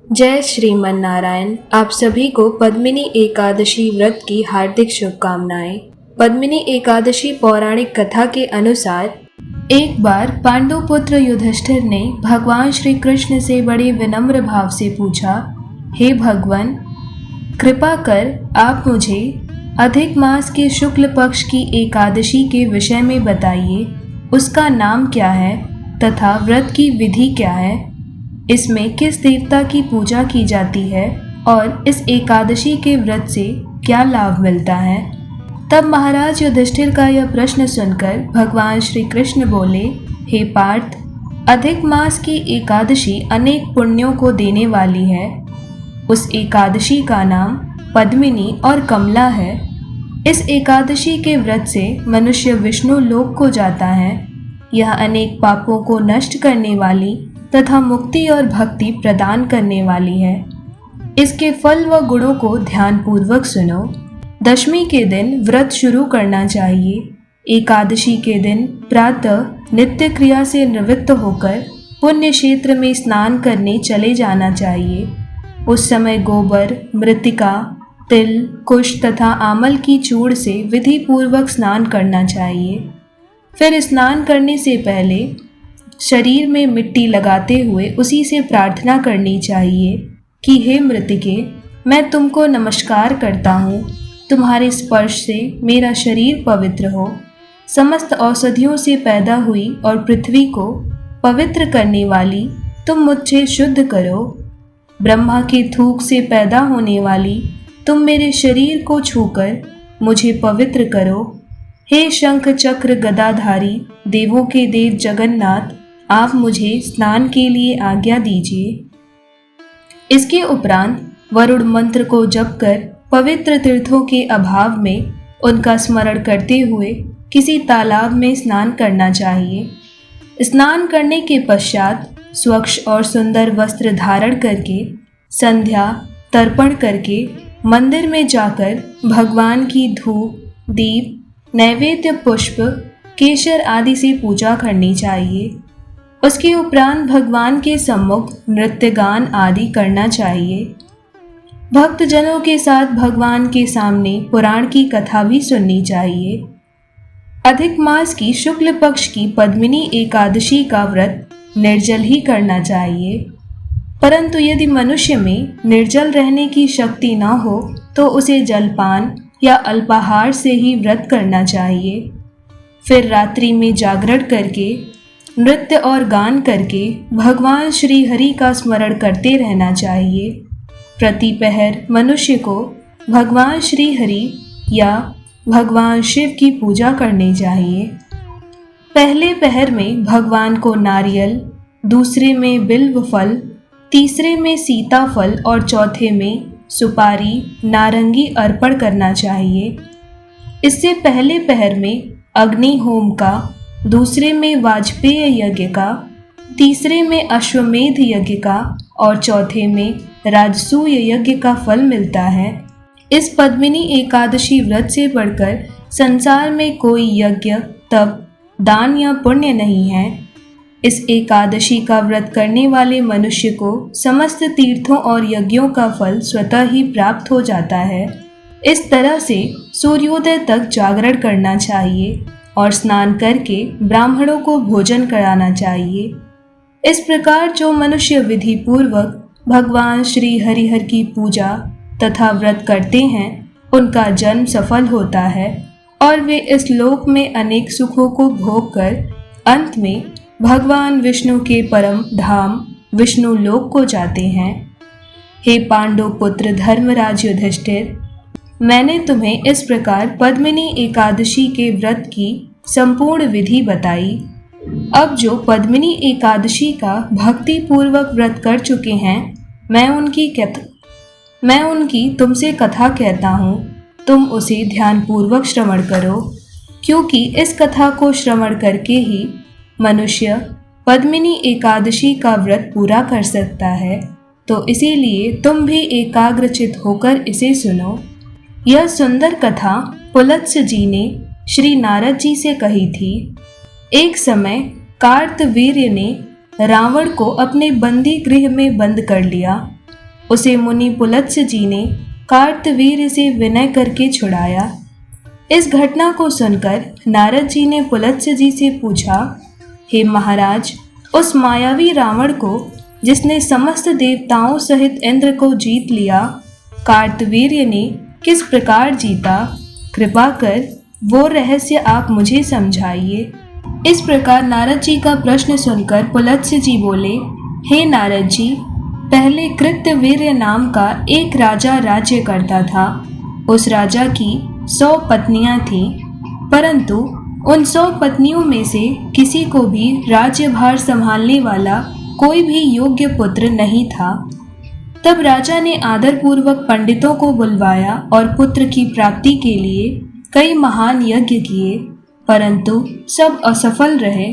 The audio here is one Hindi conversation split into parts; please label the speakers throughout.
Speaker 1: जय श्रीमन नारायण। आप सभी को पद्मिनी एकादशी व्रत की हार्दिक शुभकामनाएं। पद्मिनी एकादशी पौराणिक कथा के अनुसार एक बार पांडु पुत्र युधिष्ठिर ने भगवान श्री कृष्ण से बड़े विनम्र भाव से पूछा, हे भगवान, कृपा कर आप मुझे अधिक मास के शुक्ल पक्ष की एकादशी के विषय में बताइए। उसका नाम क्या है तथा व्रत की विधि क्या है, इसमें किस देवता की पूजा की जाती है और इस एकादशी के व्रत से क्या लाभ मिलता है। तब महाराज युधिष्ठिर का यह प्रश्न सुनकर भगवान श्री कृष्ण बोले, हे पार्थ, अधिक मास की एकादशी अनेक पुण्यों को देने वाली है। उस एकादशी का नाम पद्मिनी और कमला है। इस एकादशी के व्रत से मनुष्य विष्णु लोक को जाता है। यह अनेक पापों को नष्ट करने वाली तथा मुक्ति और भक्ति प्रदान करने वाली है। इसके फल व गुणों को ध्यान पूर्वक सुनो। दशमी के दिन व्रत शुरू करना चाहिए। एकादशी के दिन प्रातः नित्य क्रिया से निवृत्त होकर पुण्य क्षेत्र में स्नान करने चले जाना चाहिए। उस समय गोबर, मृत्तिका, तिल, कुश तथा आमल की चूड़ से विधि पूर्वक स्नान करना चाहिए। फिर स्नान करने से पहले शरीर में मिट्टी लगाते हुए उसी से प्रार्थना करनी चाहिए कि हे मृतिके, मैं तुमको नमस्कार करता हूँ। तुम्हारे स्पर्श से मेरा शरीर पवित्र हो। समस्त औषधियों से पैदा हुई और पृथ्वी को पवित्र करने वाली तुम मुझे शुद्ध करो। ब्रह्मा के थूक से पैदा होने वाली तुम मेरे शरीर को छूकर मुझे पवित्र करो। हे शंख चक्र गदाधारी देवों के देव जगन्नाथ, आप मुझे स्नान के लिए आज्ञा दीजिए। इसके उपरांत वरुण मंत्र को जप कर पवित्र तीर्थों के अभाव में उनका स्मरण करते हुए किसी तालाब में स्नान करना चाहिए। स्नान करने के पश्चात स्वच्छ और सुंदर वस्त्र धारण करके संध्या तर्पण करके मंदिर में जाकर भगवान की धूप, दीप, नैवेद्य, पुष्प, केसर आदि से पूजा करनी चाहिए। उसके उपरांत भगवान के सम्मुख नृत्य गान आदि करना चाहिए। भक्त जनों के साथ भगवान के सामने पुराण की कथा भी सुननी चाहिए। अधिक मास की शुक्ल पक्ष की पद्मिनी एकादशी का व्रत निर्जल ही करना चाहिए। परंतु यदि मनुष्य में निर्जल रहने की शक्ति न हो तो उसे जलपान या अल्पाहार से ही व्रत करना चाहिए। फिर रात्रि में जागरण करके नृत्य और गान करके भगवान श्री हरि का स्मरण करते रहना चाहिए। प्रति पहर मनुष्य को भगवान श्री हरि या भगवान शिव की पूजा करनी चाहिए। पहले पहर में भगवान को नारियल, दूसरे में बिल्व फल, तीसरे में सीताफल और चौथे में सुपारी, नारंगी अर्पण करना चाहिए। इससे पहले पहर में अग्नि होम का, दूसरे में वाजपेय यज्ञ का, तीसरे में अश्वमेध यज्ञ का और चौथे में राजसूय यज्ञ का फल मिलता है। इस पद्मिनी एकादशी व्रत से बढ़कर संसार में कोई यज्ञ, तप, दान या पुण्य नहीं है। इस एकादशी का व्रत करने वाले मनुष्य को समस्त तीर्थों और यज्ञों का फल स्वतः ही प्राप्त हो जाता है। इस तरह से सूर्योदय तक जागरण करना चाहिए और स्नान करके ब्राह्मणों को भोजन कराना चाहिए। इस प्रकार जो मनुष्य विधि पूर्वक भगवान श्री हरिहर की पूजा तथा व्रत करते हैं, उनका जन्म सफल होता है और वे इस लोक में अनेक सुखों को भोग कर अंत में भगवान विष्णु के परम धाम विष्णु लोक को जाते हैं। हे पांडु पुत्र धर्मराज युधिष्ठिर, मैंने तुम्हें इस प्रकार पद्मिनी एकादशी के व्रत की संपूर्ण विधि बताई। अब जो पद्मिनी एकादशी का भक्ति पूर्वक व्रत कर चुके हैं, मैं उनकी तुमसे कथा कहता हूँ। तुम उसे ध्यान पूर्वक श्रवण करो, क्योंकि इस कथा को श्रवण करके ही मनुष्य पद्मिनी एकादशी का व्रत पूरा कर सकता है। तो इसीलिए तुम भी एकाग्रचित होकर इसे सुनो। यह सुंदर कथा पुलत्स्य जी ने श्री नारद जी से कही थी। एक समय कार्तवीर्य ने रावण को अपने बंदी गृह में बंद कर लिया। उसे मुनि पुलत्स्य जी ने कार्तवीर्य से विनय करके छुड़ाया। इस घटना को सुनकर नारद जी ने पुलत्स्य जी से पूछा, हे महाराज, उस मायावी रावण को जिसने समस्त देवताओं सहित इंद्र को जीत लिया, कार्तवीर्य ने किस प्रकार जीता? कृपा कर वो रहस्य आप मुझे समझाइए। इस प्रकार नारद जी का प्रश्न सुनकर पुलत्स्य जी बोले, हे नारद जी, पहले कृत्यवीर्य नाम का एक राजा राज्य करता था। उस राजा की 100 पत्नियां थीं, परंतु उन 100 पत्नियों में से किसी को भी राज्यभार संभालने वाला कोई भी योग्य पुत्र नहीं था। तब राजा ने आदरपूर्वक पंडितों को बुलवाया और पुत्र की प्राप्ति के लिए कई महान यज्ञ किए, परंतु सब असफल रहे।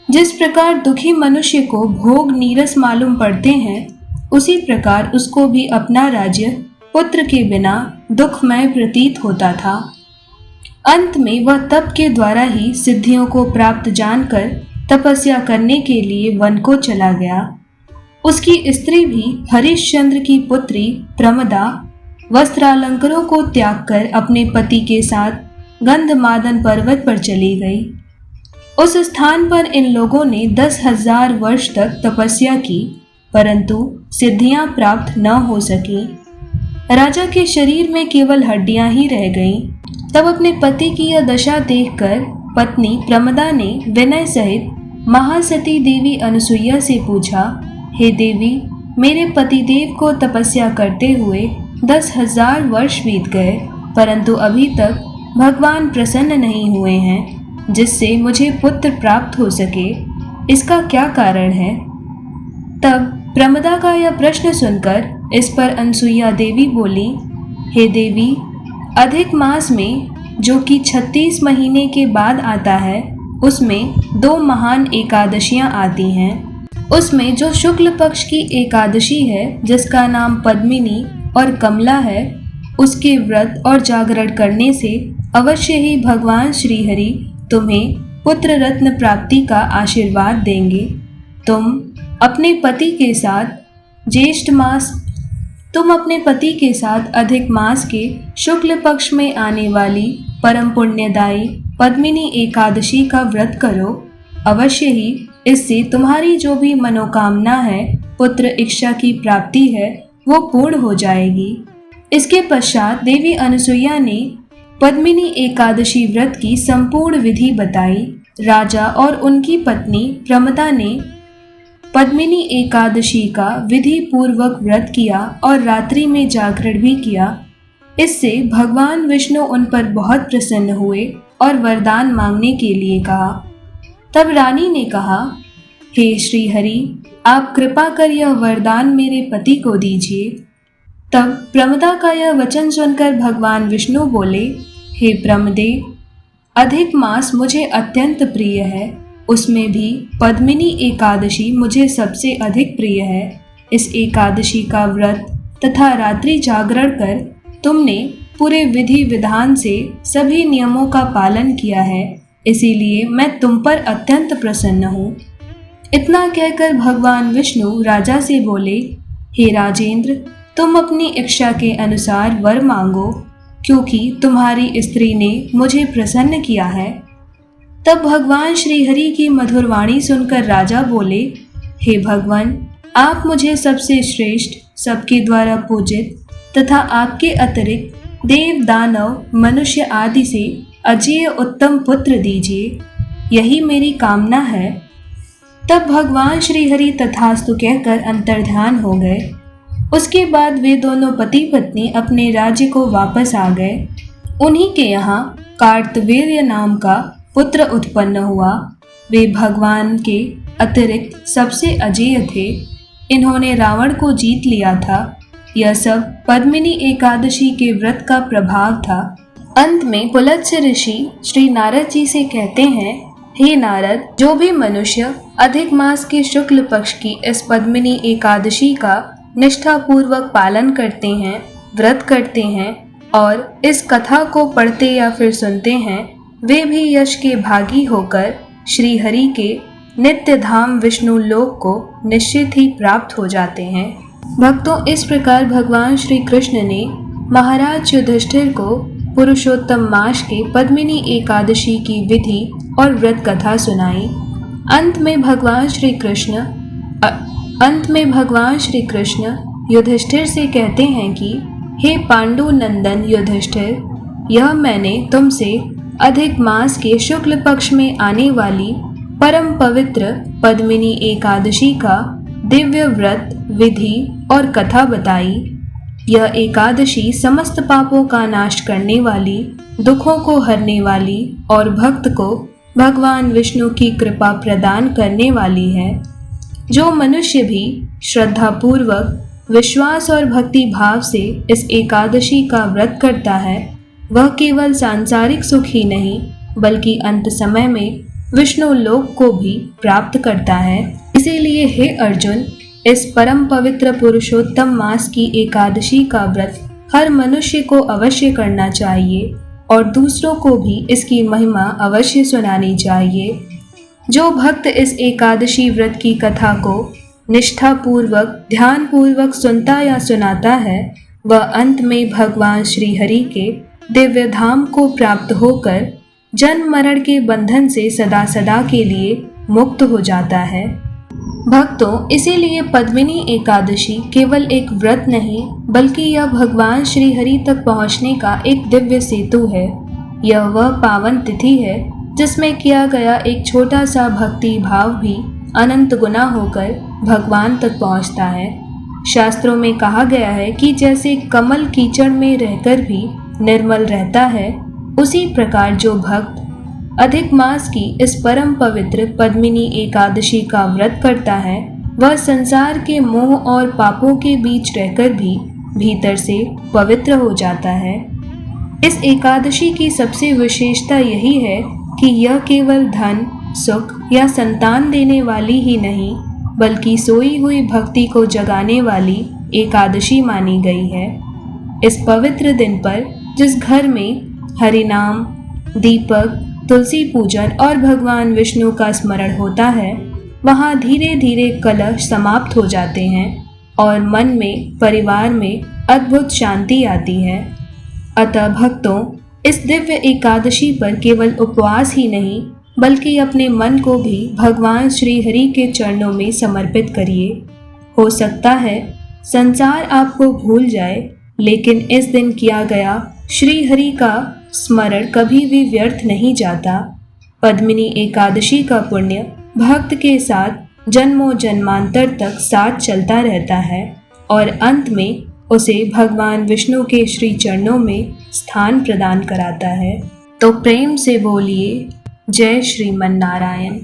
Speaker 1: जिस प्रकार दुखी मनुष्य को भोग नीरस मालूम पड़ते हैं, उसी प्रकार उसको भी अपना राज्य पुत्र के बिना दुखमय प्रतीत होता था। अंत में वह तप के द्वारा ही सिद्धियों को प्राप्त जानकर तपस्या करने के लिए वन को चला गया। उसकी स्त्री भी हरिश्चंद्र की पुत्री प्रमदा वस्त्रालंकारों को त्याग कर अपने पति के साथ गंधमादन पर्वत पर चली गई। उस स्थान पर इन लोगों ने 10,000 वर्ष तक तपस्या की, परंतु सिद्धियां प्राप्त न हो सकी। राजा के शरीर में केवल हड्डियां ही रह गईं। तब अपने पति की यह दशा देखकर पत्नी प्रमदा ने विनय सहित महासती देवी अनुसुईया से पूछा, हे देवी, मेरे पतिदेव को तपस्या करते हुए 10,000 वर्ष बीत गए, परंतु अभी तक भगवान प्रसन्न नहीं हुए हैं जिससे मुझे पुत्र प्राप्त हो सके। इसका क्या कारण है? तब प्रमदा का यह प्रश्न सुनकर इस पर अनुसुईया देवी बोली, हे देवी, अधिक मास में जो कि 36 महीने के बाद आता है, उसमें 2 महान एकादशियां आती हैं। उसमें जो शुक्ल पक्ष की एकादशी है, जिसका नाम पद्मिनी और कमला है, उसके व्रत और जागरण करने से अवश्य ही भगवान श्रीहरि तुम्हें पुत्र रत्न प्राप्ति का आशीर्वाद देंगे। तुम अपने पति के साथ अधिक मास के शुक्ल पक्ष में आने वाली परम पुण्यदायी पद्मिनी एकादशी का व्रत करो। अवश्य ही इससे तुम्हारी जो भी मनोकामना है, पुत्र इच्छा की प्राप्ति है, वो पूर्ण हो जाएगी। इसके पश्चात देवी अनुसुईया ने पद्मिनी एकादशी व्रत की संपूर्ण विधि बताई। राजा और उनकी पत्नी प्रमदा ने पद्मिनी एकादशी का विधि पूर्वक व्रत किया और रात्रि में जागरण भी किया। इससे भगवान विष्णु उन पर बहुत प्रसन्न हुए और वरदान मांगने के लिए कहा। तब रानी ने कहा, हे श्री हरि, आप कृपा कर यह वरदान मेरे पति को दीजिए। तब प्रमदा का यह वचन सुनकर भगवान विष्णु बोले, हे प्रमदे, अधिक मास मुझे अत्यंत प्रिय है, उसमें भी पद्मिनी एकादशी मुझे सबसे अधिक प्रिय है। इस एकादशी का व्रत तथा रात्रि जागरण कर तुमने पूरे विधि विधान से सभी नियमों का पालन किया है, इसीलिए मैं तुम पर अत्यंत प्रसन्न हूँ। इतना कहकर भगवान विष्णु राजा से बोले, हे राजेंद्र, तुम अपनी इच्छा के अनुसार वर मांगो, क्योंकि तुम्हारी स्त्री ने मुझे प्रसन्न किया है। तब भगवान श्रीहरि की मधुर वाणी सुनकर राजा बोले, हे भगवान, आप मुझे सबसे श्रेष्ठ, सबके द्वारा पूजित तथा आपके अतिरिक्त देव दानव मनुष्य आदि से अजेय उत्तम पुत्र दीजिए, यही मेरी कामना है। तब भगवान श्रीहरि तथास्तु कहकर अंतर्ध्यान हो गए। उसके बाद वे दोनों पति पत्नी अपने राज्य को वापस आ गए। उन्हीं के यहाँ कार्तवीर्य नाम का पुत्र उत्पन्न हुआ। वे भगवान के अतिरिक्त सबसे अजेय थे। इन्होंने रावण को जीत लिया था। यह सब पद्मिनी एकादशी के व्रत का प्रभाव था। अंत में पुलत्स्य ऋषि श्री नारद जी से कहते हैं, हे नारद, जो भी मनुष्य अधिक मास के शुक्ल पक्ष की इस पद्मिनी एकादशी का निष्ठापूर्वक पालन करते हैं, व्रत करते हैं और इस कथा को पढ़ते या फिर सुनते हैं, वे भी यश के भागी होकर श्री हरि के नित्य धाम विष्णु लोक को निश्चित ही प्राप्त हो जाते हैं। भक्तों, इस प्रकार भगवान श्री कृष्ण ने महाराज युधिष्ठिर को पुरुषोत्तम मास के पद्मिनी एकादशी की विधि और व्रत कथा सुनाई। अंत में भगवान श्री कृष्ण युधिष्ठिर से कहते हैं कि हे पांडु नंदन युधिष्ठिर, यह मैंने तुमसे अधिक मास के शुक्ल पक्ष में आने वाली परम पवित्र पद्मिनी एकादशी का दिव्य व्रत, विधि और कथा बताई। यह एकादशी समस्त पापों का नाश करने वाली, दुखों को हरने वाली और भक्त को भगवान विष्णु की कृपा प्रदान करने वाली है। जो मनुष्य भी श्रद्धा पूर्वक, विश्वास और भक्ति भाव से इस एकादशी का व्रत करता है, वह केवल सांसारिक सुख ही नहीं बल्कि अंत समय में विष्णु लोक को भी प्राप्त करता है। इसीलिए हे अर्जुन, इस परम पवित्र पुरुषोत्तम मास की एकादशी का व्रत हर मनुष्य को अवश्य करना चाहिए और दूसरों को भी इसकी महिमा अवश्य सुनानी चाहिए। जो भक्त इस एकादशी व्रत की कथा को निष्ठा पूर्वक, ध्यान पूर्वक सुनता या सुनाता है, वह अंत में भगवान श्री हरि के दिव्य धाम को प्राप्त होकर जन्म मरण के बंधन से सदा सदा के लिए मुक्त हो जाता है। भक्तों, इसीलिए पद्मिनी एकादशी केवल एक व्रत नहीं बल्कि यह भगवान श्री हरि तक पहुंचने का एक दिव्य सेतु है। यह वह पावन तिथि है जिसमें किया गया एक छोटा सा भक्ति भाव भी अनंत गुना होकर भगवान तक पहुंचता है। शास्त्रों में कहा गया है कि जैसे कमल कीचड़ में रहकर भी निर्मल रहता है, उसी प्रकार जो भक्त अधिक मास की इस परम पवित्र पद्मिनी एकादशी का व्रत करता है, वह संसार के मोह और पापों के बीच रहकर भी भीतर से पवित्र हो जाता है। इस एकादशी की सबसे विशेषता यही है कि यह केवल धन, सुख या संतान देने वाली ही नहीं बल्कि सोई हुई भक्ति को जगाने वाली एकादशी मानी गई है। इस पवित्र दिन पर जिस घर में हरिनाम, दीपक, तुलसी पूजन और भगवान विष्णु का स्मरण होता है, वहाँ धीरे धीरे कलह समाप्त हो जाते हैं और मन में, परिवार में अद्भुत शांति आती है। अतः भक्तों, इस दिव्य एकादशी पर केवल उपवास ही नहीं बल्कि अपने मन को भी भगवान श्री हरि के चरणों में समर्पित करिए। हो सकता है संसार आपको भूल जाए, लेकिन इस दिन किया गया श्री हरि का स्मरण कभी भी व्यर्थ नहीं जाता। पद्मिनी एकादशी का पुण्य भक्त के साथ जन्मों जन्मांतर तक साथ चलता रहता है और अंत में उसे भगवान विष्णु के श्री चरणों में स्थान प्रदान कराता है। तो प्रेम से बोलिए जय श्रीमन नारायण।